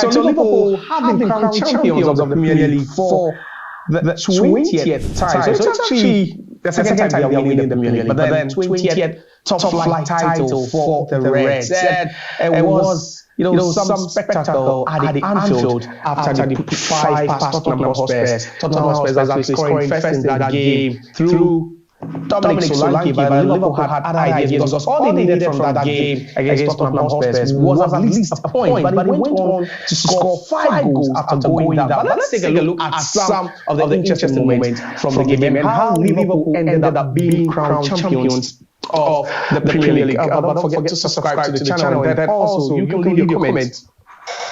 title. Liverpool have been crowned champions of the Premier League for the 20th time. So it's actually the second time they are winning the Premier League, but then 20th top flight title for the Reds. And it was, some spectacle at the Anfield after they put 5 past Tottenham Hotspur. Tottenham Hotspur actually scoring first in that game through Dominic Solanke, but Liverpool had other ideas because all they needed from that game against Tottenham Hotspur was at least a point, but they went on to score 5 goals after going down. But let's take a look at some of the interesting moments from the game and how Liverpool ended up being crowned champions of the Premier League. But don't forget to subscribe to the channel, and then also you can leave your comments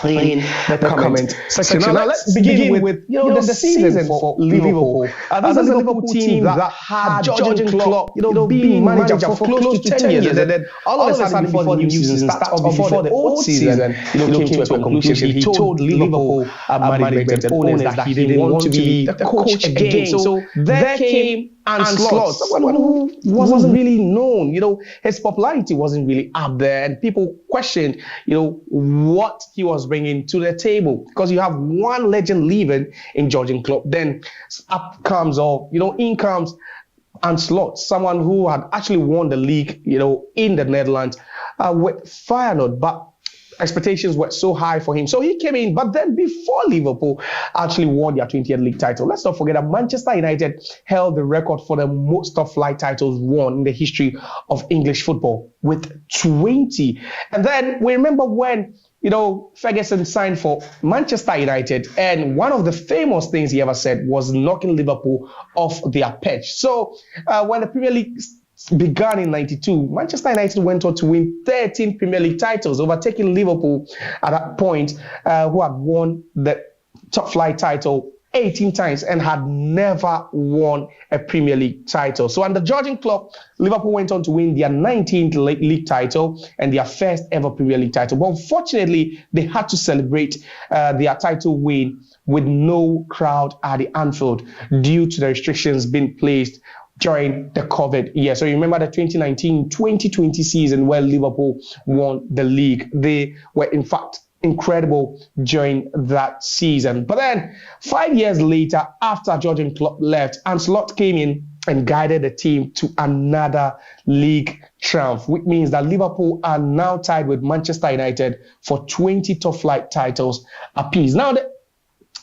in the comment section. Now let's begin with the season for Liverpool. This is a Liverpool team that had Jurgen Klopp, being manager for close to 10 years, and then all of a sudden before the new season started, or before the old season came to a conclusion, he told Liverpool management and owners that he didn't want to be the coach again. So there came Arne Slot, someone who wasn't really known. His popularity wasn't really up there, and people questioned, what he was bringing to the table. Because you have one legend leaving in Jurgen Klopp, then in comes Arne Slot, someone who had actually won the league, in the Netherlands with Feyenoord, but expectations were so high for him. So he came in, but then before Liverpool actually won their 20th league title, let's not forget that Manchester United held the record for the most top flight titles won in the history of English football with 20. And then we remember when Ferguson signed for Manchester United, and one of the famous things he ever said was knocking Liverpool off their perch. So when the Premier League began in 92, Manchester United went on to win 13 Premier League titles, overtaking Liverpool at that point, who had won the top flight title 18 times and had never won a Premier League title. So under Jurgen Klopp, Liverpool went on to win their 19th league title and their first ever Premier League title. But unfortunately, they had to celebrate their title win with no crowd at the Anfield due to the restrictions being placed during the COVID year. So you remember the 2019-2020 season where Liverpool won the league. They were in fact incredible during that season. But then 5 years later, after Jurgen Klopp left, Arne Slot came in and guided the team to another league triumph, which means that Liverpool are now tied with Manchester United for 20 top flight titles apiece. Now,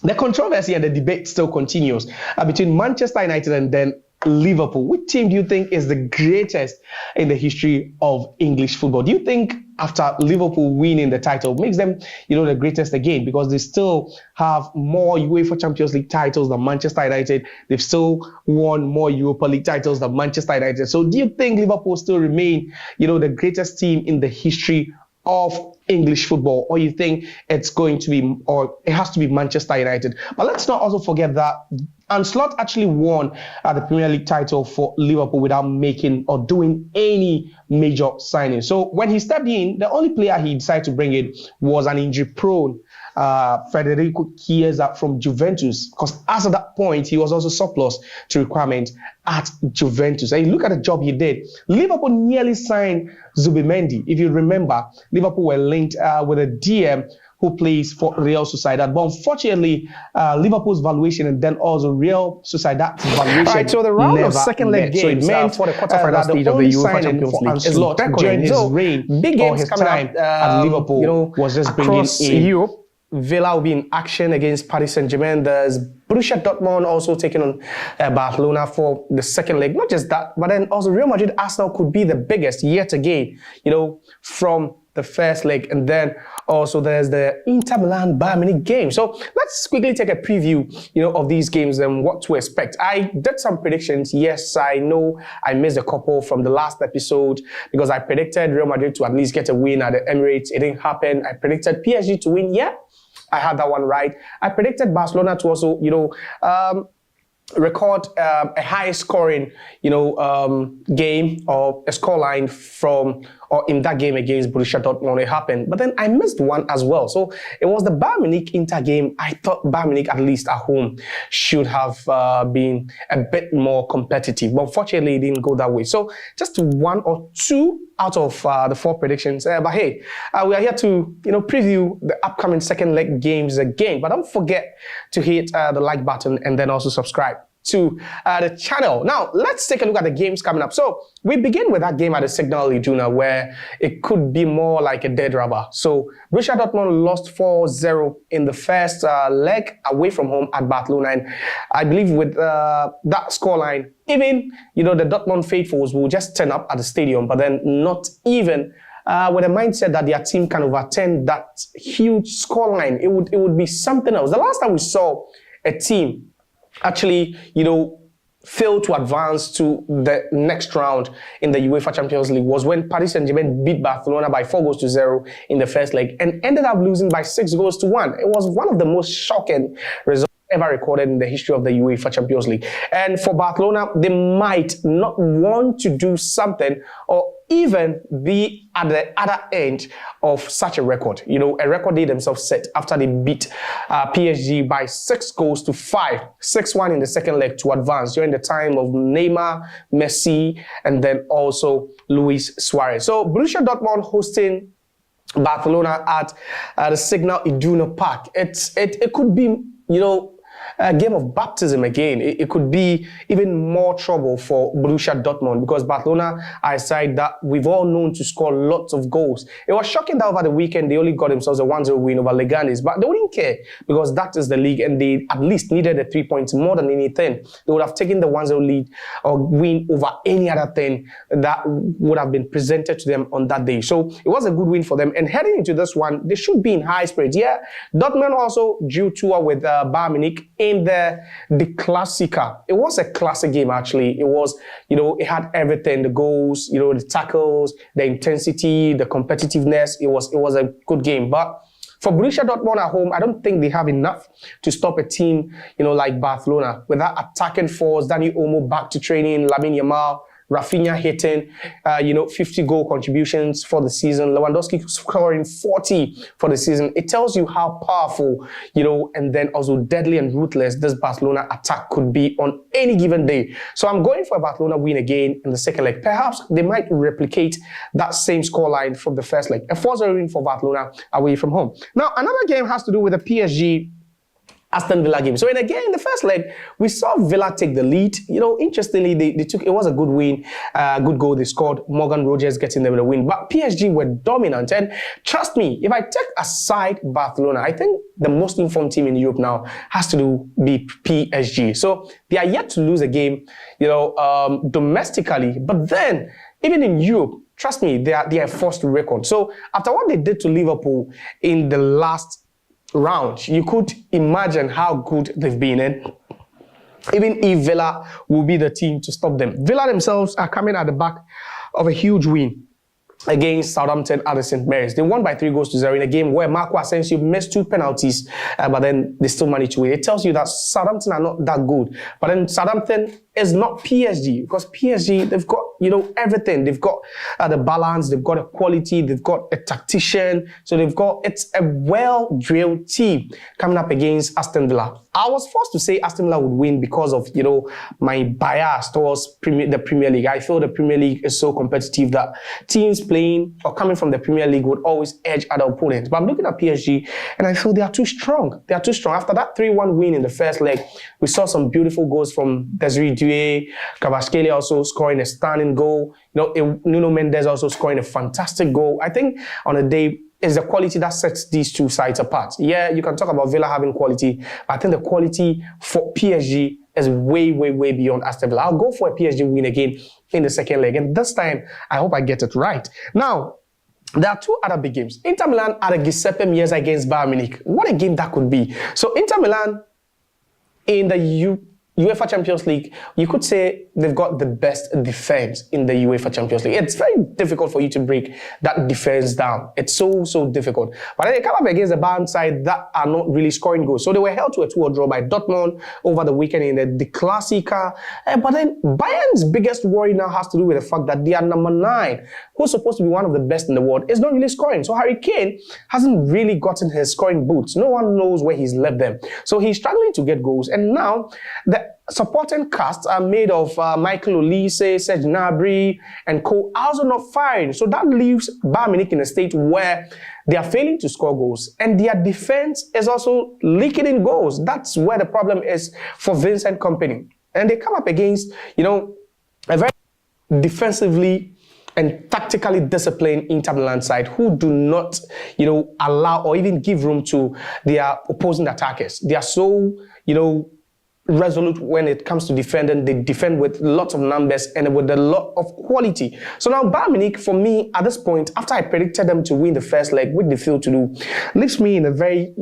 the controversy and the debate still continues between Manchester United and then Liverpool. Which team do you think is the greatest in the history of English football? Do you think after Liverpool winning the title makes them, the greatest again? Because they still have more UEFA Champions League titles than Manchester United. They've still won more Europa League titles than Manchester United. So do you think Liverpool still remain, the greatest team in the history of English football, or you think it's going to be, or it has to be Manchester United? But let's not also forget that Arne Slot actually won the Premier League title for Liverpool without making or doing any major signing. So when he stepped in, the only player he decided to bring in was an injury-prone Federico Chiesa from Juventus, because as of that point, he was also surplus to requirement at Juventus. And you look at the job he did. Liverpool nearly signed Zubimendi. If you remember, Liverpool were linked with a DM who plays for Real Sociedad. But unfortunately, Liverpool's valuation and then also Real Sociedad's valuation. All right, so the round of second leg games, so it meant for the quarterfinal stage of the UEFA Champions League is Slot during his reign, big games his time at Liverpool was just bringing in Europe. Villa will be in action against Paris Saint-Germain. There's Borussia Dortmund also taking on Barcelona for the second leg. Not just that, but then also Real Madrid Arsenal could be the biggest yet again, from the first leg. And then also there's the Inter Milan Bayern Munich game. So let's quickly take a preview, of these games and what to expect. I did some predictions. Yes, I know I missed a couple from the last episode because I predicted Real Madrid to at least get a win at the Emirates. It didn't happen. I predicted PSG to win. Yeah, I had that one right. I predicted Barcelona to also, record a high scoring, game or a scoreline from or in that game against Borussia Dortmund, it happened. But then I missed one as well. So it was the Bayern Munich-Inter game. I thought Bayern Munich, at least at home, should have been a bit more competitive. But unfortunately, it didn't go that way. So just 1 or 2 out of the 4 predictions. But hey, we are here to preview the upcoming second leg games again. But don't forget to hit the like button and then also subscribe to the channel. Now, let's take a look at the games coming up. So we begin with that game at the Signal Iduna where it could be more like a dead rubber. So Borussia Dortmund lost 4-0 in the first leg away from home at Barcelona. And I believe with that scoreline, even, the Dortmund faithfuls will just turn up at the stadium, but then not even with a mindset that their team can overturn that huge scoreline. It would be something else. The last time we saw a team actually, failed to advance to the next round in the UEFA Champions League was when Paris Saint-Germain beat Barcelona by 4-0 in the first leg and ended up losing by 6-1. It was one of the most shocking results ever recorded in the history of the UEFA Champions League. And for Barcelona, they might not want to do something or even be at the other end of such a record. A record they themselves set after they beat PSG by 6-5, 6-1 in the second leg to advance during the time of Neymar, Messi, and then also Luis Suarez. So Borussia Dortmund hosting Barcelona at the Signal Iduna Park. It could be, a game of baptism again. It could be even more trouble for Borussia Dortmund because Barcelona are a side that we've all known to score lots of goals. It was shocking that over the weekend they only got themselves a 1-0 win over Leganes, but they wouldn't care because that is the league and they at least needed the 3 points more than anything. They would have taken the 1-0 lead or win over any other thing that would have been presented to them on that day. So it was a good win for them. And heading into this one, they should be in high spirits. Yeah, Dortmund also drew 2-2 with Bayern Munich in the Klassiker. It was a classic game, actually. It was, it had everything, the goals, the tackles, the intensity, the competitiveness. It was a good game. But for Borussia Dortmund at home, I don't think they have enough to stop a team, like Barcelona. With that attacking force, Dani Olmo back to training, Lamine Yamal, Rafinha hitting, 50 goal contributions for the season. Lewandowski scoring 40 for the season. It tells you how powerful, and then also deadly and ruthless this Barcelona attack could be on any given day. So I'm going for a Barcelona win again in the second leg. Perhaps they might replicate that same scoreline from the first leg. A 4-0 win for Barcelona away from home. Now, another game has to do with the PSG Aston Villa game. So in the first leg, we saw Villa take the lead. Interestingly, they took, it was a good win, good goal they scored. Morgan Rogers getting them the win. But PSG were dominant. And trust me, if I take aside Barcelona, I think the most informed team in Europe now has to be PSG. So they are yet to lose a game, domestically. But then, even in Europe, trust me, they are a first record. So after what they did to Liverpool in the last round, you could imagine how good they've been in. Even if Villa will be the team to stop them. Villa themselves are coming at the back of a huge win against Southampton at the St. Mary's. They won by 3-0 in a game where Marco Asensio missed 2 penalties, but then they still managed to win. It tells you that Southampton are not that good. But then Southampton is not PSG because PSG, they've got, everything. They've got the balance, they've got a quality, they've got a tactician. So it's a well-drilled team coming up against Aston Villa. I was forced to say Aston Villa would win because of, my bias towards the Premier League. I feel the Premier League is so competitive that teams playing or coming from the Premier League would always edge other opponents. But I'm looking at PSG and I feel they are too strong. They are too strong. After that 3-1 win in the first leg, we saw some beautiful goals from Desiree Doué, Kvaratskhelia also scoring a stunning goal. Nuno Mendes also scoring a fantastic goal. I think on a day, it's the quality that sets these two sides apart. Yeah, you can talk about Villa having quality, but I think the quality for PSG is way, way, way beyond Aston Villa. I'll go for a PSG win again in the second leg. And this time, I hope I get it right. Now, there are 2 other big games. Inter Milan at a Giuseppe Meazza against Bayern Munich. What a game that could be. So Inter Milan in the UEFA Champions League, you could say they've got the best defense in the UEFA Champions League. It's very difficult for you to break that defense down. It's so difficult. But then they come up against a Bayern side that are not really scoring goals. So they were held to a 2-2 draw by Dortmund over the weekend in the Klassiker. But then Bayern's biggest worry now has to do with the fact that they are number 9, who's supposed to be one of the best in the world, is not really scoring. So Harry Kane hasn't really gotten his scoring boots. No one knows where he's left them. So he's struggling to get goals. And now the supporting cast are made of Michael Olise, Serge Gnabry, and co, also not firing. So that leaves Bayern Munich in a state where they are failing to score goals, and their defense is also leaking in goals. That's where the problem is for Vincent Kompany. And they come up against, a very defensively and tactically disciplined Inter Milan side who do not, allow or even give room to their opposing attackers. They are so, resolute when it comes to defending. They defend with lots of numbers and with a lot of quality. So now Bayern Munich, for me, at this point, after I predicted them to win the first leg, which they failed to do, leaves me in a very,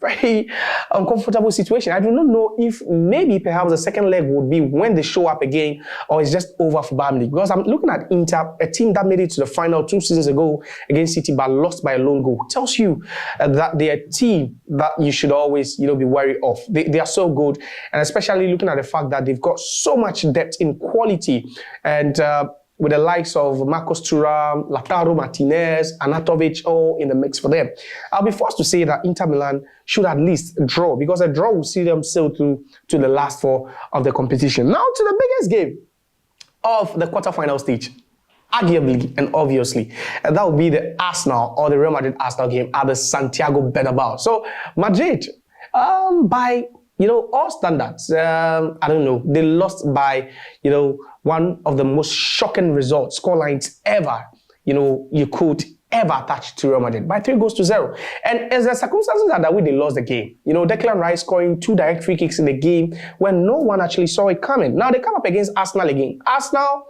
very uncomfortable situation. I do not know if maybe perhaps the second leg would be when they show up again, or it's just over for Bayern Munich. Because I'm looking at Inter, a team that made it to the final 2 seasons ago against City, but lost by a lone goal. It tells you that they're a team that you should always, be wary of. They are so good, and especially looking at the fact that they've got so much depth in quality, and with the likes of Marcos Thuram, Lautaro Martinez, Anatovic, all in the mix for them. I'll be forced to say that Inter Milan should at least draw, because a draw will see them sail to the last 4 of the competition. Now to the biggest game of the quarterfinal stage, arguably and obviously, and that would be the Arsenal or the Real Madrid-Arsenal game at the Santiago Bernabeu. So Madrid, by all standards, I don't know, they lost by, one of the most shocking results, scorelines ever, you could ever attach to Real Madrid, by 3-0. And as the circumstances are that way, they lost the game. Declan Rice scoring 2 direct free kicks in the game when no one actually saw it coming. Now they come up against Arsenal again. Arsenal,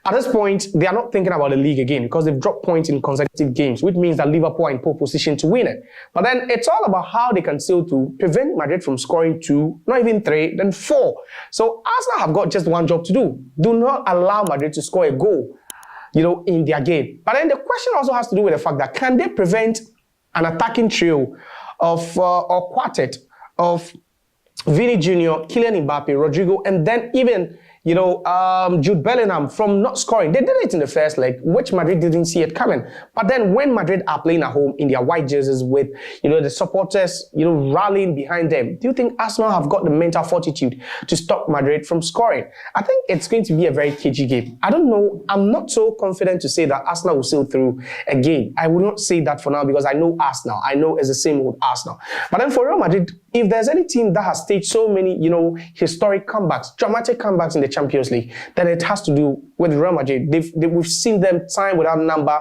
at this point, they are not thinking about the league again because they've dropped points in consecutive games, which means that Liverpool are in pole position to win it. But then it's all about how they can still to prevent Madrid from scoring 2, not even 3, then 4. So Arsenal have got just one job to do. Do not allow Madrid to score a goal, in their game. But then the question also has to do with the fact that can they prevent an attacking trio of or quartet of Vini Jr., Kylian Mbappe, Rodrigo, and then even Jude Bellingham from not scoring. They did it in the first leg, which Madrid didn't see it coming. But then when Madrid are playing at home in their white jerseys with, the supporters, rallying behind them, do you think Arsenal have got the mental fortitude to stop Madrid from scoring? I think it's going to be a very cagey game. I don't know. I'm not so confident to say that Arsenal will sail through again. I will not say that for now because I know Arsenal. I know it's the same with Arsenal. But then for Real Madrid, if there's any team that has staged so many, historic comebacks, dramatic comebacks in the Champions League, then it has to do with Real Madrid. We've seen them time without number,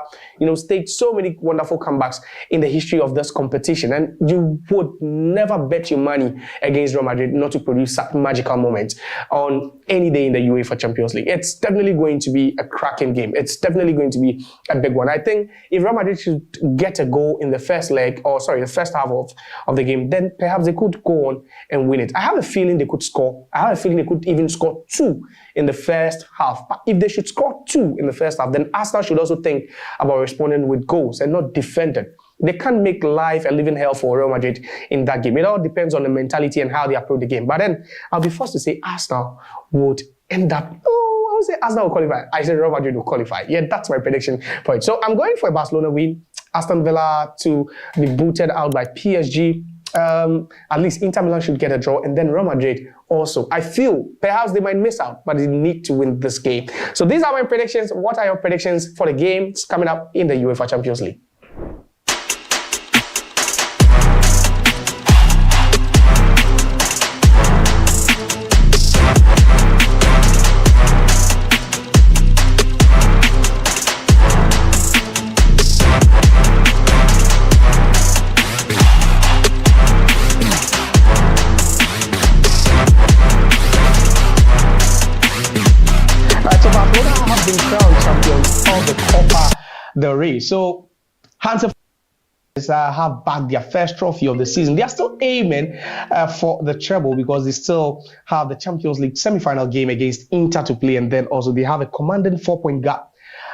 stage so many wonderful comebacks in the history of this competition. And you would never bet your money against Real Madrid not to produce such magical moments on any day in the UEFA Champions League. It's definitely going to be a cracking game. It's definitely going to be a big one. I think if Real Madrid should get a goal in the first leg, the first half of the game, then perhaps they could go on and win it. I have a feeling they could score. I have a feeling they could even score 2 in the first half. But if they should score 2 in the first half, then Arsenal should also think about responding with goals and not defending. They can't make life a living hell for Real Madrid in that game. It all depends on the mentality and how they approach the game. But then I'll be forced to say Arsenal would end up, I would say Arsenal will qualify. I said Real Madrid will qualify. Yeah, that's my prediction for it. So I'm going for a Barcelona win. Aston Villa to be booted out by PSG. At least Inter Milan should get a draw, and then Real Madrid also. I feel perhaps they might miss out, but they need to win this game. So these are my predictions. What are your predictions for the games coming up in the UEFA Champions League? Crowned champions of the Copa del Rey. So Hansi have bagged their first trophy of the season. They are still aiming for the treble because they still have the Champions League semi-final game against Inter to play, and then also they have a commanding 4-point gap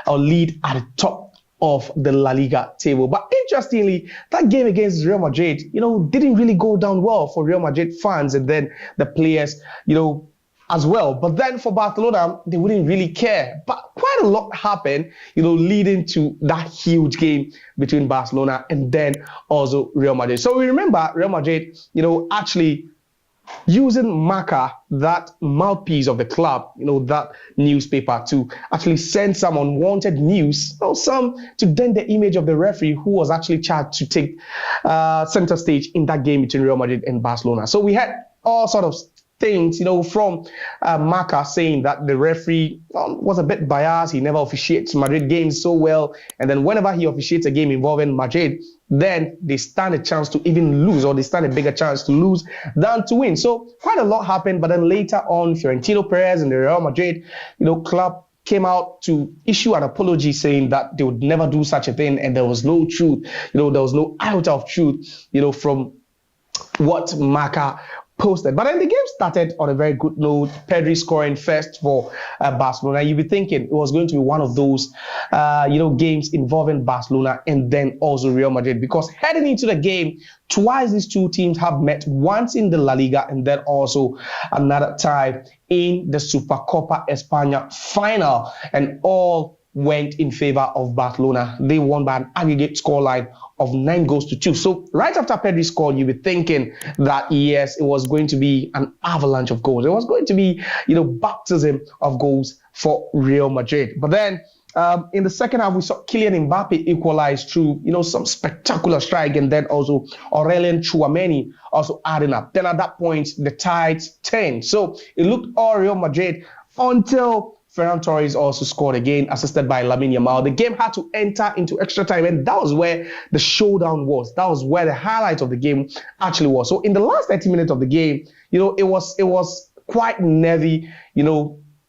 or lead at the top of the La Liga table. But interestingly, that game against Real Madrid, didn't really go down well for Real Madrid fans and then the players, as well. But then for Barcelona, they wouldn't really care. But quite a lot happened, leading to that huge game between Barcelona and then also Real Madrid. So we remember Real Madrid, actually using Marca, that mouthpiece of the club, that newspaper, to actually send some unwanted news, some to dent the image of the referee who was actually charged to take center stage in that game between Real Madrid and Barcelona. So we had all sort of things, from Marca saying that the referee was a bit biased. He never officiates Madrid games so well. And then whenever he officiates a game involving Madrid, then they stand a chance to even lose, or they stand a bigger chance to lose than to win. So quite a lot happened. But then later on, Florentino Perez and the Real Madrid, club came out to issue an apology saying that they would never do such a thing. And there was no truth, there was no iota of truth, from what Marca posted. But then the game started on a very good note. Pedri scoring first for Barcelona. You'd be thinking it was going to be one of those, games involving Barcelona and then also Real Madrid, because heading into the game, twice these two teams have met, once in the La Liga and then also another time in the Supercopa España final, and all went in favor of Barcelona. They won by an aggregate scoreline of 9-2. So right after Pedri scored, you'd be thinking that, yes, it was going to be an avalanche of goals. It was going to be, baptism of goals for Real Madrid. But then in the second half, we saw Kylian Mbappe equalize through, some spectacular strike, and then also Aurelien Tchouameni also adding up. Then at that point, the tides turned. So it looked all Real Madrid until Ferran Torres also scored again, assisted by Lamine Yamal. The game had to enter into extra time, and that was where the showdown was. That was where the highlight of the game actually was. So in the last 30 minutes of the game, it was quite nervy,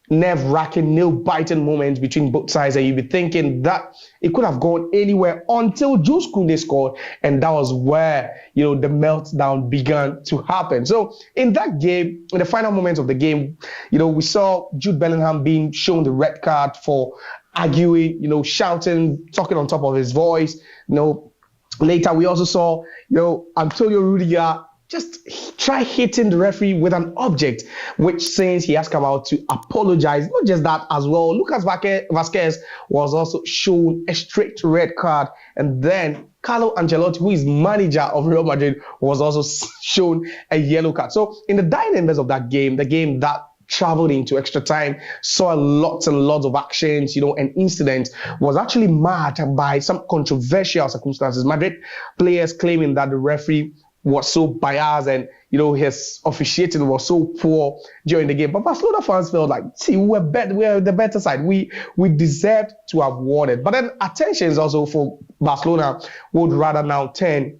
nerve-wracking, nail-biting moments between both sides, and you'd be thinking that it could have gone anywhere until Jules Koundé scored, and that was where, the meltdown began to happen. So in that game, in the final moments of the game, we saw Jude Bellingham being shown the red card for arguing, shouting, talking on top of his voice. Later we also saw, Antonio Rudiger just try hitting the referee with an object, which since he has come out to apologize. Not just that as well, Lucas Vasquez was also shown a straight red card, and then Carlo Ancelotti, who is manager of Real Madrid, was also shown a yellow card. So in the dying embers of that game, the game that traveled into extra time, saw lots and lots of actions, and incidents, was actually marked by some controversial circumstances. Madrid players claiming that the referee was so biased and, his officiating was so poor during the game. But Barcelona fans felt like, see, we're the better side. We deserved to have won it. But then attentions also for Barcelona would rather now turn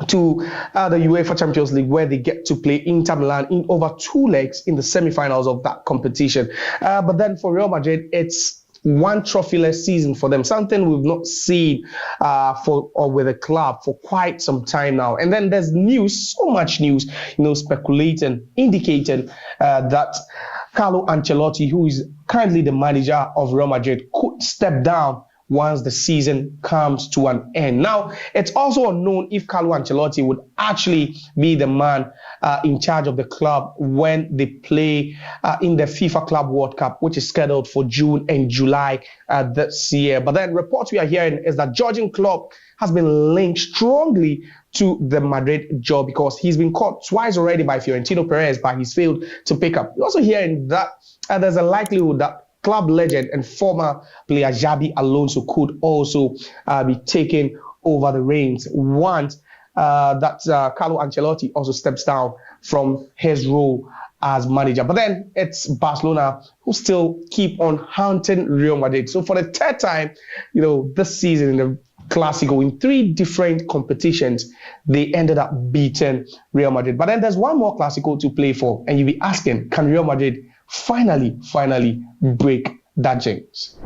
to the UEFA Champions League, where they get to play Inter Milan in over 2 legs in the semi-finals of that competition. But then for Real Madrid, it's one trophyless season for them, something we've not seen with the club for quite some time now. And then there's news, so much news, speculating, indicating that Carlo Ancelotti, who is currently the manager of Real Madrid, could step down once the season comes to an end. Now, it's also unknown if Carlo Ancelotti would actually be the man in charge of the club when they play in the FIFA Club World Cup, which is scheduled for June and July this year. But then reports we are hearing is that Jurgen Klopp has been linked strongly to the Madrid job because he's been caught twice already by Florentino Perez, but he's failed to pick up. We're also hearing that there's a likelihood that club legend and former player Xabi Alonso could also be taking over the reins once that Carlo Ancelotti also steps down from his role as manager. But then it's Barcelona who still keep on hunting Real Madrid. So for the third time, this season in the Clásico, in 3 different competitions, they ended up beating Real Madrid. But then there's one more Clásico to play for, and you'll be asking, can Real Madrid finally break that jinx?